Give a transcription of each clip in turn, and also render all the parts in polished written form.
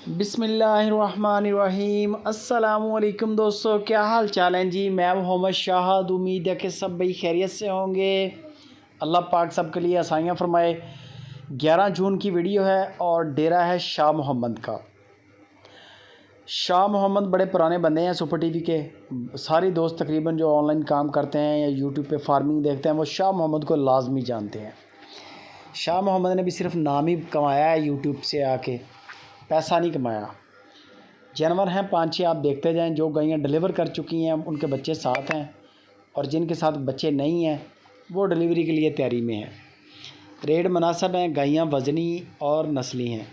बिस्मिल्लाहिर्रहमानिर्रहीम। अस्सलामुअलैकुम दोस्तों, क्या हाल चाल हैं जी। मैं मोहम्मद शाहद। उम्मीद है कि सब भाई खैरियत से होंगे। अल्लाह पाक सबके लिए आसानियाँ फरमाए। 11 जून की वीडियो है और डेरा है शाह मोहम्मद का। शाह मोहम्मद बड़े पुराने बंदे हैं सुपर टीवी के। सारी दोस्त तकरीबन जो ऑनलाइन काम करते हैं या यूट्यूब पे फार्मिंग देखते हैं वो शाह मोहम्मद को लाजमी जानते हैं। शाह मोहम्मद ने भी सिर्फ नाम ही कमाया है यूट्यूब से आके, पैसा नहीं कमाया। जानवर हैं 5-6 आप देखते जाएं। जो गायें डिलीवर कर चुकी हैं उनके बच्चे साथ हैं और जिनके साथ बच्चे नहीं हैं वो डिलीवरी के लिए तैयारी में हैं। रेट मुनासिब हैं, गायें वज़नी और नस्ली हैं।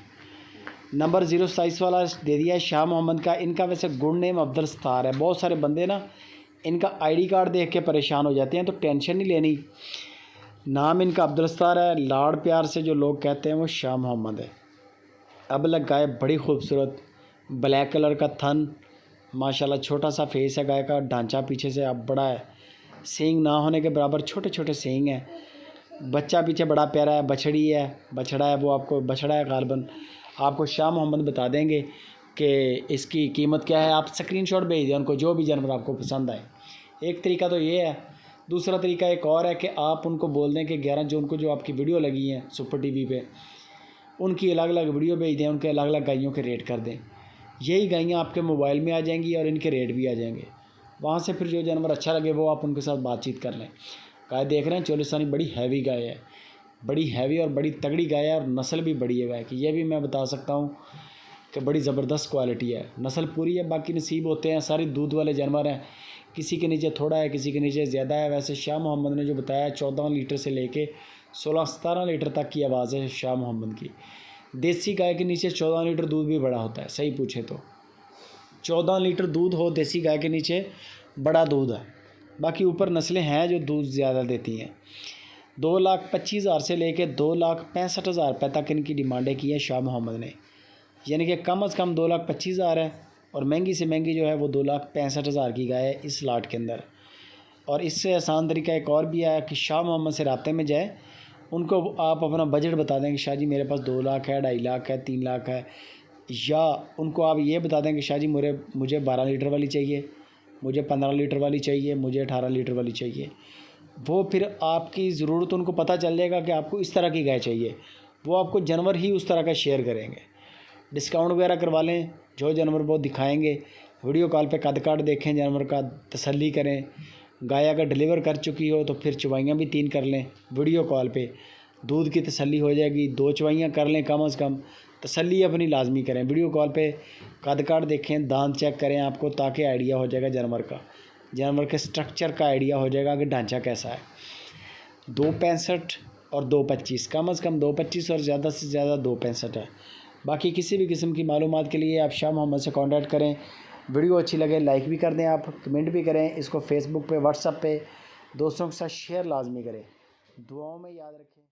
नंबर 027 वाला दे दिया है शाह मोहम्मद का। इनका वैसे गुड नेम अब्दुल सत्तार है। बहुत सारे बंदे ना इनका आईडी कार्ड देख के परेशान हो जाते हैं, तो टेंशन नहीं लेनी। नाम इनका अब्दुल सत्तार है। लाड़ प्यार से जो लोग कहते हैं वो शाह मोहम्मद है। अब लग गाय बड़ी खूबसूरत, ब्लैक कलर का थन, माशाल्लाह छोटा सा फेस है गाय का। ढांचा पीछे से अब बड़ा है, सींग ना होने के बराबर छोटे छोटे सींग हैं। बच्चा पीछे बड़ा प्यारा है, बछड़ी है, बछड़ा है, वो आपको बछड़ा है गालबन। आपको शाह मोहम्मद बता देंगे कि इसकी कीमत क्या है। आप स्क्रीनशॉट भेज दें उनको, जो भी जानवर आपको पसंद आए। एक तरीका तो ये है। दूसरा तरीका एक और है कि आप उनको बोल दें कि 11 जून को जो आपकी वीडियो लगी है सुपर टीवी पे, उनकी अलग अलग वीडियो भेज दें, उनके अलग अलग गायों के रेट कर दें। यही गायें आपके मोबाइल में आ जाएंगी और इनके रेट भी आ जाएंगे। वहाँ से फिर जो जानवर अच्छा लगे वो आप उनके साथ बातचीत कर लें। गाय देख रहे हैं चोलिस्तानी, बड़ी हैवी गाय है, बड़ी हैवी और बड़ी तगड़ी गाय है और नस्ल भी बड़ी है गाय की। ये भी मैं बता सकता हूँ कि बड़ी ज़बरदस्त क्वालिटी है, नस्ल पूरी है। बाकी नसीब होते हैं, सारी दूध वाले जानवर हैं। किसी के नीचे थोड़ा है, किसी के नीचे ज़्यादा है। वैसे शाह मोहम्मद ने जो बताया 14 लीटर से लेके 16-17 लीटर तक की आवाज़ है शाह मोहम्मद की। देसी गाय के नीचे 14 लीटर दूध भी बड़ा होता है, सही पूछे तो 14 लीटर दूध हो देसी गाय के नीचे बड़ा दूध है। बाकी ऊपर नस्लें हैं जो दूध ज़्यादा देती हैं। 2,25,000 से लेके 2,65,000 रुपये तक इनकी डिमांडें की है शाह मोहम्मद ने। यानी कि कम से कम 2,25,000 है और महंगी से महंगी जो है वो 2,65,000 की गाय है इस लाट के अंदर। और इससे आसान तरीका एक और भी है कि शाह मोहम्मद से रब्ते में जाए, उनको आप अपना बजट बता दें कि शाह जी मेरे पास 2 लाख है, 2.5 लाख है, 3 लाख है। या उनको आप ये बता दें कि शाह जी मुझे 12 लीटर वाली चाहिए, मुझे 15 लीटर वाली चाहिए, मुझे 18 लीटर वाली चाहिए। वो फिर आपकी ज़रूरत उनको पता चल जाएगा कि आपको इस तरह की गाय चाहिए। वो आपको जानवर ही उस तरह का शेयर करेंगे। डिस्काउंट वगैरह करवा लें, जो जानवर वो दिखाएँगे। वीडियो कॉल पे कद काट देखें, जानवर का तसल्ली करें। गाय अगर डिलीवर कर चुकी हो तो फिर चवाइयाँ भी 3 कर लें वीडियो कॉल पे, दूध की तसल्ली हो जाएगी। 2 चवाइयाँ कर लें कम से कम, तसल्ली अपनी लाजमी करें। वीडियो कॉल पे कद काट देखें, दांत चेक करें आपको, ताकि आइडिया हो जाएगा जानवर का, जानवर के स्ट्रक्चर का आइडिया हो जाएगा कि ढांचा कैसा है। 2.65 और 2.25, कम से कम 2.25 और ज़्यादा से ज़्यादा 2.65 है। बाकी किसी भी किस्म की मालूमात के लिए आप शाह मोहम्मद से कांटेक्ट करें। वीडियो अच्छी लगे लाइक भी कर दें, आप कमेंट भी करें। इसको फेसबुक पे, व्हाट्सएप पे दोस्तों के साथ शेयर लाजमी करें। दुआओं में याद रखें।